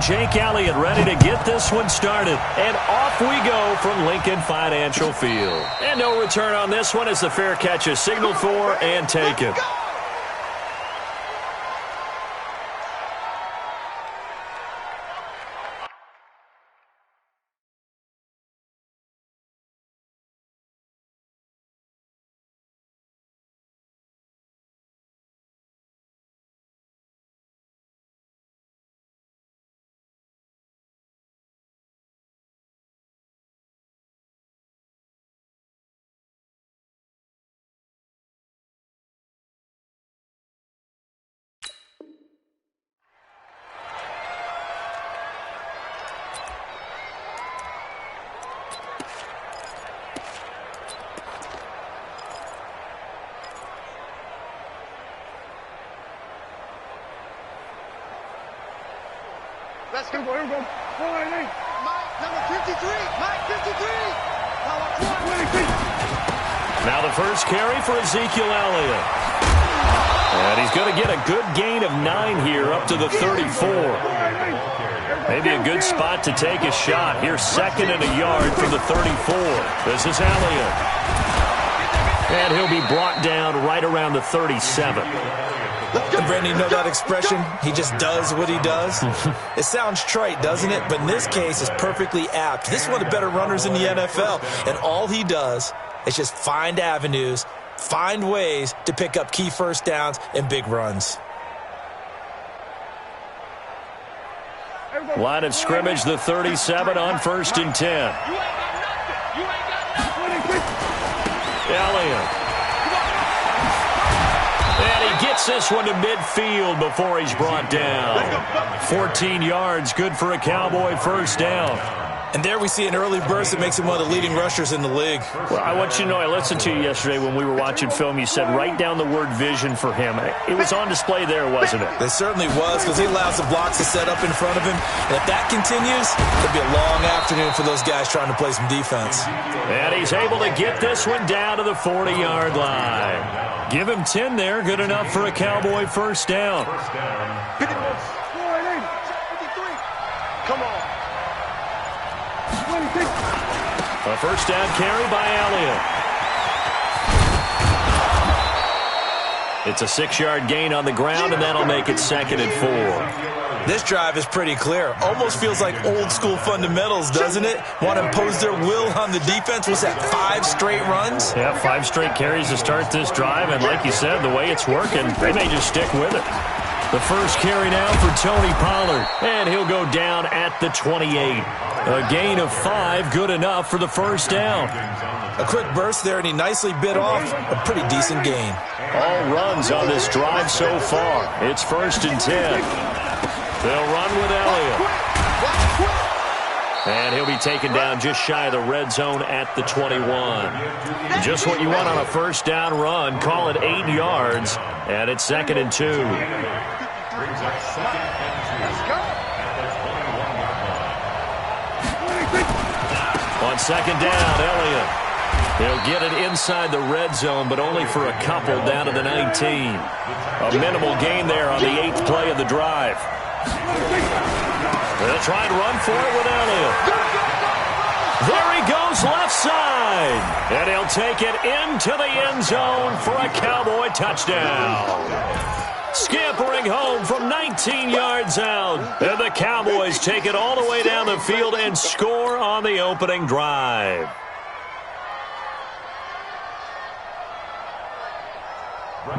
Jake Elliott ready to get this one started. And off we go from Lincoln Financial Field. And no return on this one as the fair catch is signaled for and taken. Let's go, here we go. Mike, number 53. Mike, 53. Now the first carry for Ezekiel Elliott. And he's going to get a good gain of 9 here up to the 34. Maybe a good spot to take a shot. Here's 2nd and a yard from the 34. This is Elliott. And he'll be brought down right around the 37. Brandon, you know that expression? He just does what he does. It sounds trite, doesn't it? But in this case, it's perfectly apt. This is one of the better runners in the NFL, and all he does is just find avenues, find ways to pick up key first downs and big runs. Line of scrimmage, the 37 on 1st and 10. Elliott. And he gets this one to midfield before he's brought down. 14 yards, good for a Cowboy first down. And there we see an early burst that makes him one of the leading rushers in the league. Well, I want you to know, I listened to you yesterday when we were watching film. You said write down the word vision for him. It was on display there, wasn't it? It certainly was, because he allows the blocks to set up in front of him. And if that continues, it'll be a long afternoon for those guys trying to play some defense. And he's able to get this one down to the 40-yard line. Give him 10 there, good enough for a Cowboy first down. Come on. A first down carry by Elliott. It's a 6-yard gain on the ground, and that'll make it 2nd and 4. This drive is pretty clear. Almost feels like old-school fundamentals, doesn't it? Want to impose their will on the defense. What's that, 5 straight runs? Yeah, 5 straight carries to start this drive, and like you said, the way it's working, they may just stick with it. The first carry now for Tony Pollard, and he'll go down at the 28. A gain of 5, good enough for the first down. A quick burst there, and he nicely bit off a pretty decent gain. All runs on this drive so far. It's 1st and 10. They'll run with Elliott. And he'll be taken down just shy of the red zone at the 21. Just what you want on a first down run. Call it 8 yards, and it's 2nd and 2. On 2nd down, Elliott. He'll get it inside the red zone, but only for a couple down to the 19. A minimal gain there on the 8th play of the drive. They'll try and run for it with Elliott. There he goes left side. And he'll take it into the end zone for a Cowboy touchdown. Scampering home from 19 yards out. And the Cowboys take it all the way down the field and score on the opening drive.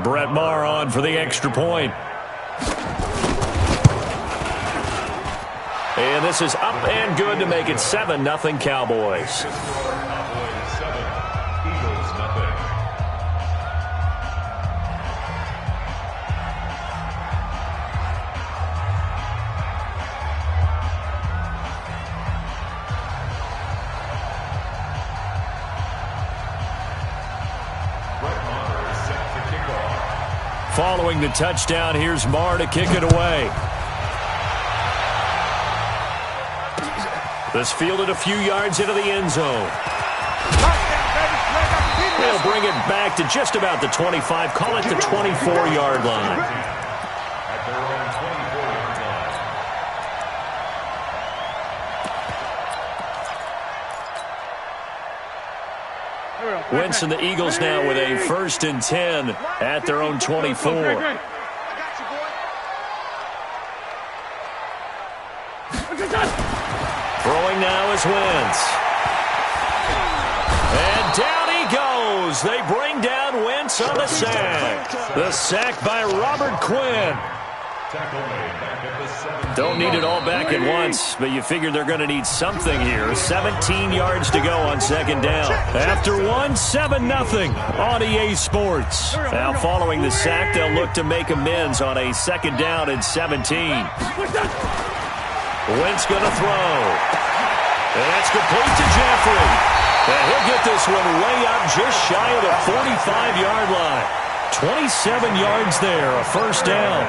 Brett Maher on for the extra point. And this is up and good to make it 7-0 Cowboys. Following the touchdown, here's Maher to kick it away. This fielded a few yards into the end zone. They'll bring it back to just about the 25. Call it the 24-yard line. Wentz and the Eagles now with a 1st and 10 at their own 24. Throwing now is Wentz. And down he goes. They bring down Wentz on the sack. The sack by Robert Quinn. Don't need it all back at once, but you figure they're going to need something here. 17 yards to go on 2nd down. After one, 7-0 on EA Sports. Now following the sack, they'll look to make amends on a 2nd down and 17. Wentz going to throw. And that's complete to Jeffrey. And he'll get this one way up just shy of the 45-yard line. 27 yards there, a 1st down.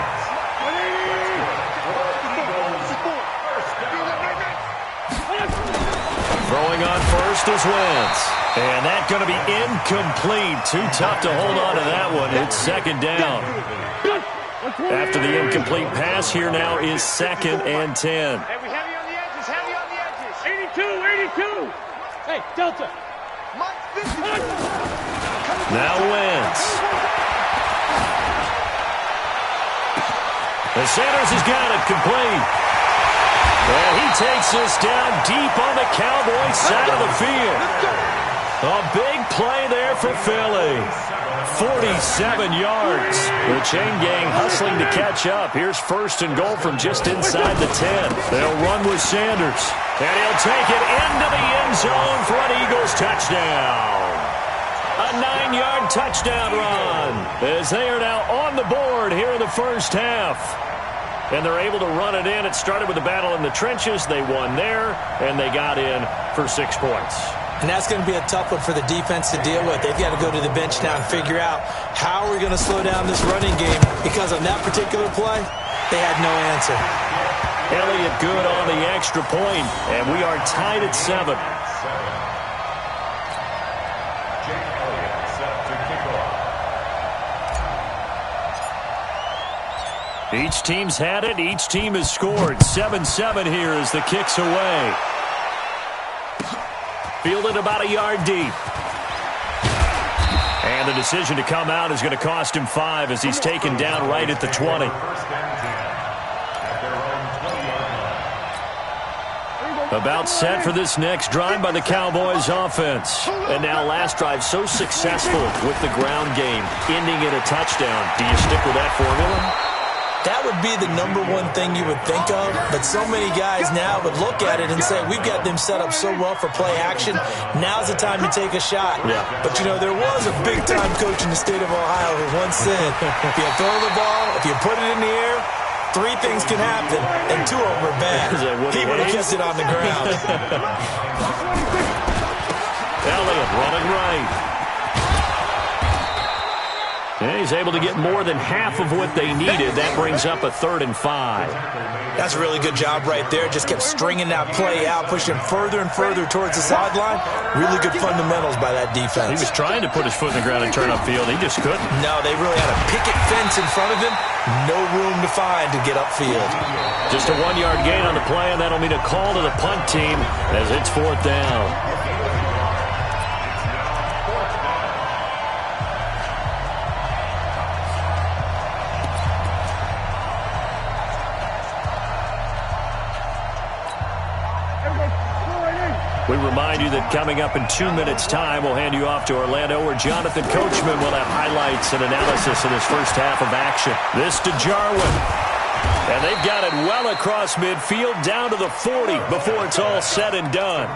Throwing on first is Wentz. And that's going to be incomplete. Too tough to hold on to that one. It's 2nd down. After the incomplete pass, here now is 2nd and 10. Heavy on the edges, heavy on the edges. 82. Hey, Delta. Now Wentz. The Sanders has got it complete. And he takes this down deep on the Cowboys side of the field. A big play there for Philly. 47 yards. The chain gang hustling to catch up. Here's 1st and goal from just inside the 10. They'll run with Sanders. And he'll take it into the end zone for an Eagles touchdown. A 9-yard touchdown run as they are now on the board here in the 1st half. And they're able to run it in. It started with a battle in the trenches. They won there, and they got in for 6 points. And that's going to be a tough one for the defense to deal with. They've got to go to the bench now and figure out how we're going to slow down this running game, because on that particular play, they had no answer. Elliott good on the extra point, and we are tied at 7. Each team's had it. Each team has scored. 7-7 here as the kick's away. Fielded about a yard deep. And the decision to come out is going to cost him 5 as he's taken down right at the 20. About set for this next drive by the Cowboys offense. And now last drive so successful with the ground game, ending in a touchdown. Do you stick with that formula? That would be the number one thing you would think of, but so many guys now would look at it and say, we've got them set up so well for play action, now's the time to take a shot. Yeah. But, you know, there was a big-time coach in the state of Ohio who once said, if you throw the ball, if you put it in the air, 3 things can happen, and 2 of them are bad. He would have kept it on the ground. Elliott running right. And he's able to get more than half of what they needed. That brings up a 3rd and 5. That's a really good job right there. Just kept stringing that play out, pushing further and further towards the sideline. Really good fundamentals by that defense. He was trying to put his foot in the ground and turn upfield. He just couldn't. No, they really had a picket fence in front of him. No room to find to get upfield. Just a 1-yard gain on the play, and that'll mean a call to the punt team as it's 4th down. We remind you that coming up in 2 minutes' time, we'll hand you off to Orlando, where Jonathan Coachman will have highlights and analysis of this first half of action. This to Jarwin. And they've got it well across midfield, down to the 40 before it's all said and done.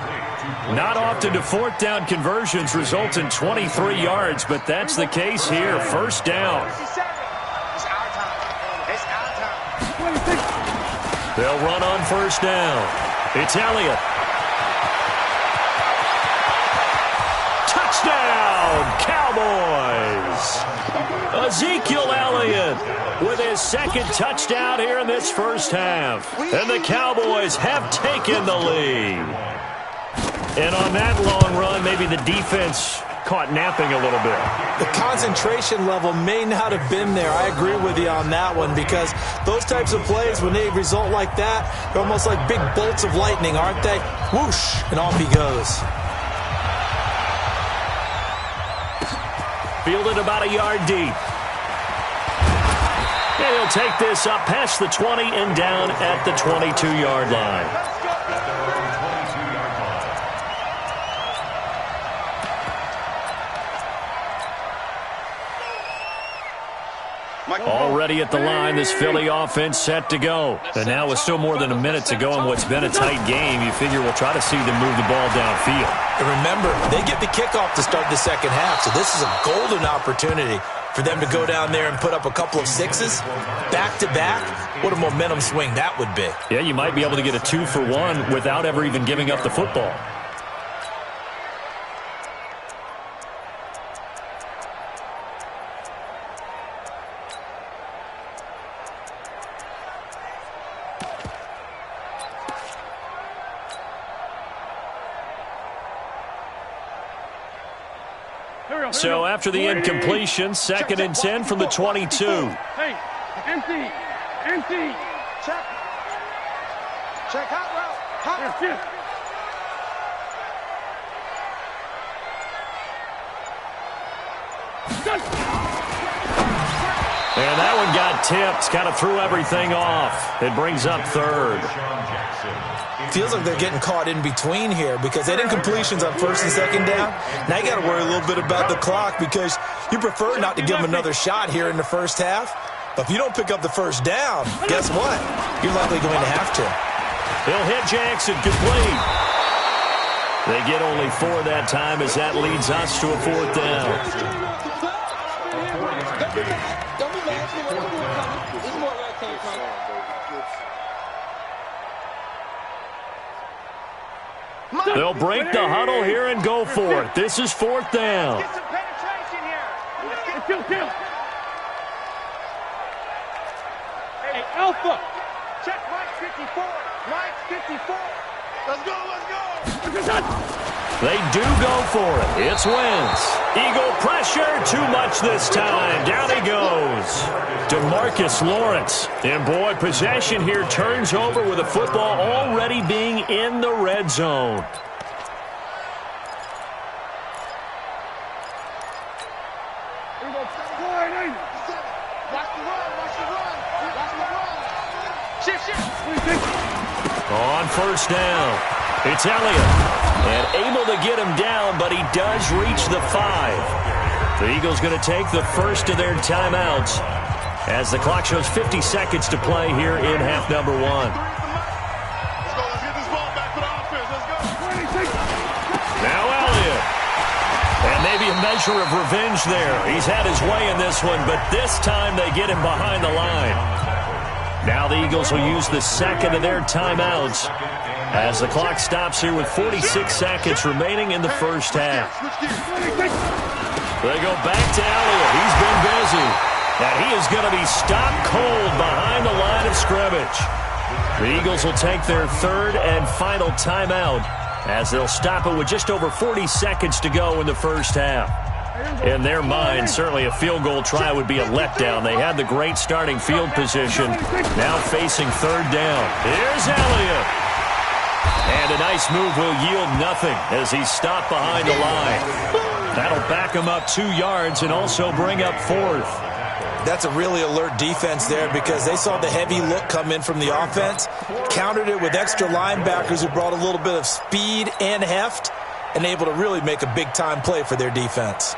Not often do 4th down conversions result in 23 yards, but that's the case here. 1st down. They'll run on 1st down. It's Elliott. Touchdown, Cowboys! Ezekiel Elliott with his 2nd touchdown here in this first half. And the Cowboys have taken the lead. And on that long run, maybe the defense caught napping a little bit. The concentration level may not have been there. I agree with you on that one, because those types of plays, when they result like that, they're almost like big bolts of lightning, aren't they? Whoosh, and off he goes. Fielded about a yard deep. And he'll take this up past the 20 and down at the 22-yard line. Already at the line, this Philly offense set to go. And now with still more than a minute to go in what's been a tight game, you figure we'll try to see them move the ball downfield. And remember, they get the kickoff to start the second half, so this is a golden opportunity for them to go down there and put up a couple of sixes back-to-back. What a momentum swing that would be. Yeah, you might be able to get a 2-for-1 without ever even giving up the football. So after the incompletion, 2nd and 10 from the 22. Hey, empty. Check. Hot route. Hot. And that one got tipped, kind of threw everything off. It brings up 3rd. Feels like they're getting caught in between here because they didn't completions on 1st and 2nd down. Now you got to worry a little bit about the clock because you prefer not to give them another shot here in the first half. But if you don't pick up the first down, guess what? You're likely going to have to. He'll hit Jackson, complete. They get only 4 that time as that leads us to a 4th down. They'll break the huddle here and go for it. This is 4th down. Get some penetration here. Hey, Alpha. Check Mike 54. Mike 54. Let's go. They do go for it. It's Wentz. Eagle pressure, too much this time. Down he goes. DeMarcus Lawrence. And boy, possession here turns over with the football already being in the red zone. On 1st down, it's Elliott. And able to get him down, but he does reach the 5. The Eagles going to take the first of their timeouts as the clock shows 50 seconds to play here in half number 1. Let's get this ball back for the offense. Let's go. Now Elliott. And maybe a measure of revenge there. He's had his way in this one, but this time they get him behind the line. Now the Eagles will use the second of their timeouts as the clock stops here with 46 seconds remaining in the first half. They go back to Elliott. He's been busy. And he is going to be stopped cold behind the line of scrimmage. The Eagles will take their 3rd and final timeout as they'll stop it with just over 40 seconds to go in the first half. In their mind, certainly a field goal try would be a letdown. They had the great starting field position. Now facing 3rd down. Here's Elliott. And a nice move will yield nothing as he's stopped behind the line. That'll back him up 2 yards and also bring up 4th. That's a really alert defense there because they saw the heavy look come in from the offense, countered it with extra linebackers who brought a little bit of speed and heft, and able to really make a big-time play for their defense.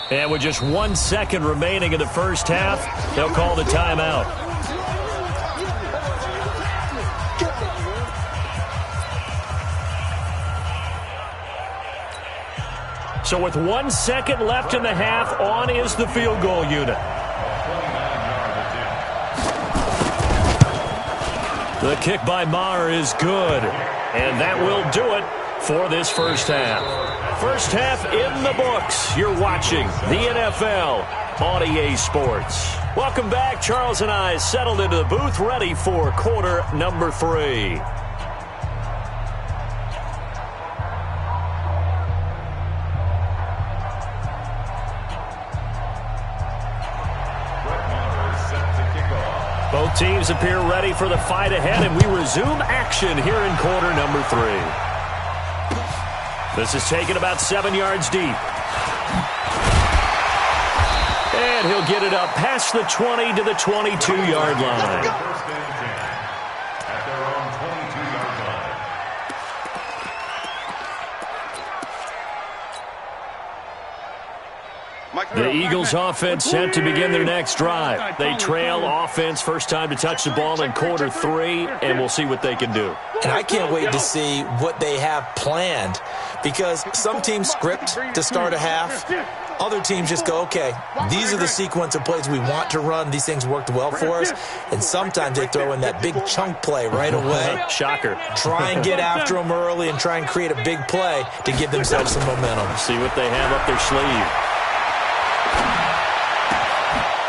And with just 1 second remaining in the first half, they'll call the timeout. So with 1 second left in the half, on is the field goal unit. The kick by Maher is good. And that will do it for this first half. First half in the books. You're watching the NFL on EA Sports. Welcome back. Charles and I settled into the booth, ready for quarter number 3. Both teams appear ready for the fight ahead, and we resume action here in quarter number 3. This is taken about 7 yards deep. And he'll get it up past the 20 to the 22-yard line. The Eagles offense set to begin their next drive. They trail offense first time to touch the ball in quarter 3, and we'll see what they can do. And I can't wait to see what they have planned, because some teams script to start a half. Other teams just go, okay, these are the sequence of plays we want to run. These things worked well for us. And sometimes they throw in that big chunk play right away. Shocker. Try and get after them early and try and create a big play to give themselves some momentum. See what they have up their sleeve.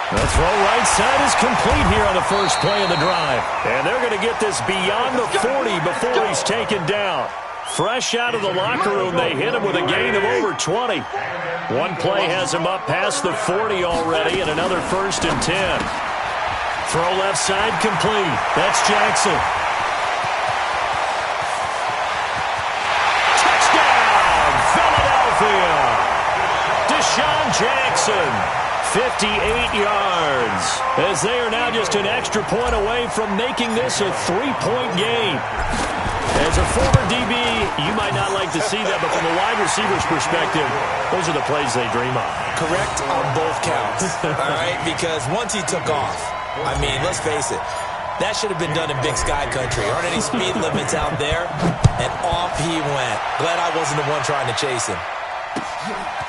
The throw right side is complete here on the first play of the drive. And they're going to get this beyond the 40 before he's taken down. Fresh out of the locker room, they hit him with a gain of over 20. One play has him up past the 40 already, and another 1st and 10. Throw left side complete. That's Jackson. Touchdown, Philadelphia! Deshaun Jackson, 58 yards, as they are now just an extra point away from making this a 3-point game. As a former DB, you might not like to see that, but from a wide receiver's perspective, those are the plays they dream of. Correct on both counts, all right? Because once he took off, I mean, let's face it, that should have been done in Big Sky country. Aren't any speed limits out there? And off he went. Glad I wasn't the one trying to chase him.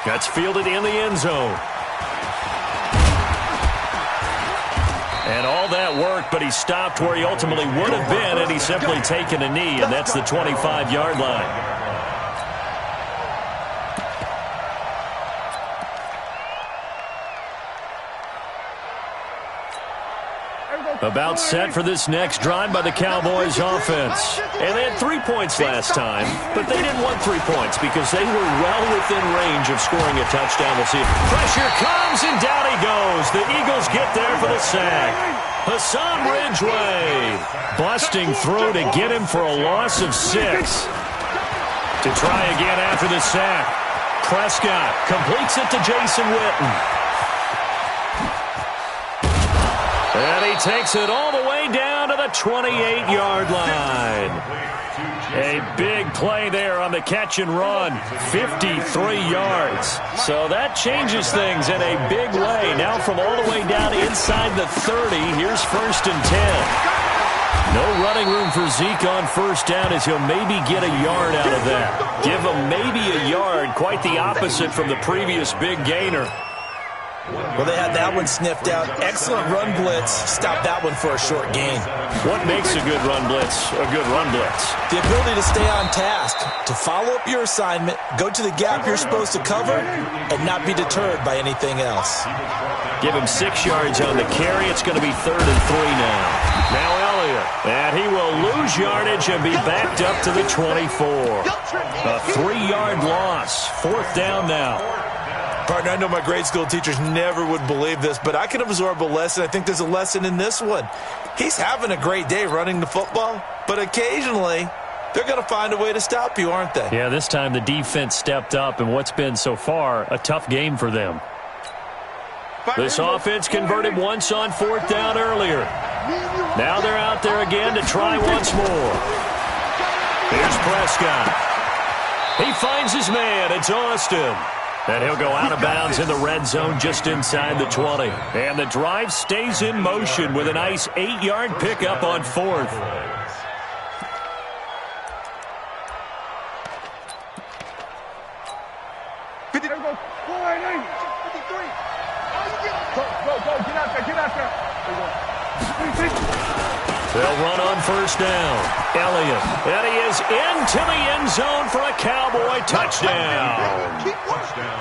That's fielded in the end zone. And all that work, but he stopped where he ultimately would have been, and he's simply taken a knee, and that's the 25-yard line. About set for this next drive by the Cowboys offense. And they had 3 points last time, but they didn't want 3 points because they were well within range of scoring a touchdown. We'll see. Pressure comes, and down he goes. The Eagles get there for the sack. Hassan Ridgeway, busting through to get him for a loss of 6. To try again after the sack. Prescott completes it to Jason Witten. And he takes it all the way down to the 28-yard line. A big play there on the catch and run. 53 yards. So that changes things in a big way. Now from all the way down inside the 30, here's 1st and 10. No running room for Zeke on first down, as he'll maybe get a yard out of that. Give him maybe a yard, quite the opposite from the previous big gainer. Well, they had that one sniffed out. Excellent run blitz. Stop that one for a short gain. What makes a good run blitz a good run blitz? The ability to stay on task, to follow up your assignment, go to the gap you're supposed to cover, and not be deterred by anything else. Give him 6 yards on the carry. It's going to be 3rd and 3 now. Now Elliott. And he will lose yardage and be backed up to the 24. A 3-yard loss. 4th down now. Partner, I know my grade school teachers never would believe this, but I can absorb a lesson. I think there's a lesson in this one. He's having a great day running the football, but occasionally they're going to find a way to stop you, aren't they? Yeah, this time the defense stepped up in what's been so far a tough game for them. This offense converted once on 4th down earlier. Now they're out there again to try once more. Here's Prescott. He finds his man. It's Austin. And he'll go out of bounds in the red zone just inside the 20. And the drive stays in motion with a nice 8-yard pickup on 4th. They'll run on first down. Elliott. And he is into the end zone for a Cowboy touchdown.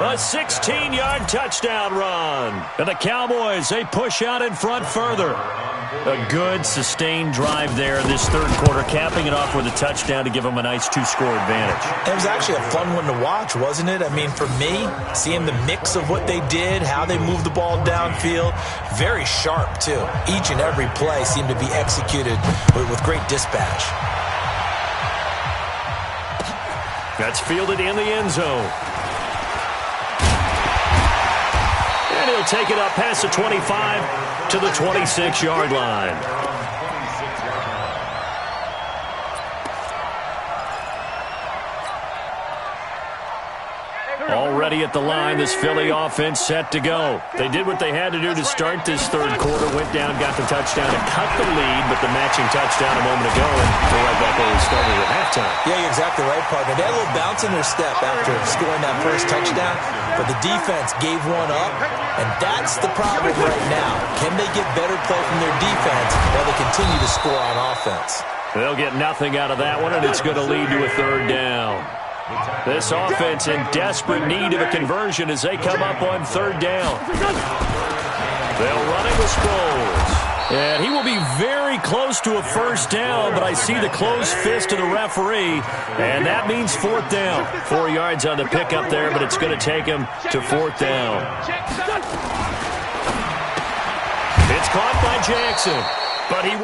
A 16-yard touchdown run. And the Cowboys, they push out in front further. A good, sustained drive there in this third quarter, capping it off with a touchdown to give them a nice 2-score advantage. It was actually a fun one to watch, wasn't it? I mean, for me, seeing the mix of what they did, how they moved the ball downfield, very sharp, too. Each and every play seemed to be executed with great dispatch. That's fielded in the end zone. And he'll take it up past the 25 to the 26-yard line. Already at the line, this Philly offense set to go. They did what they had to do to start this third quarter, went down, got the touchdown to cut the lead, but the matching touchdown a moment ago, and they're right back where we started at halftime. Yeah, you're exactly right, partner. They had a little bounce in their step after scoring that first touchdown, but the defense gave one up, and that's the problem right now. Can they get better play from their defense while they continue to score on offense? They'll get nothing out of that one, and it's going to lead to a third down. This offense in desperate need of a conversion as they come up on third down. They'll run it with Sproles. And he will be very close to a first down, but I see the closed fist of the referee, and that means fourth down. 4 yards on the pickup there, but it's going to take him to fourth down. It's caught by Jackson, but he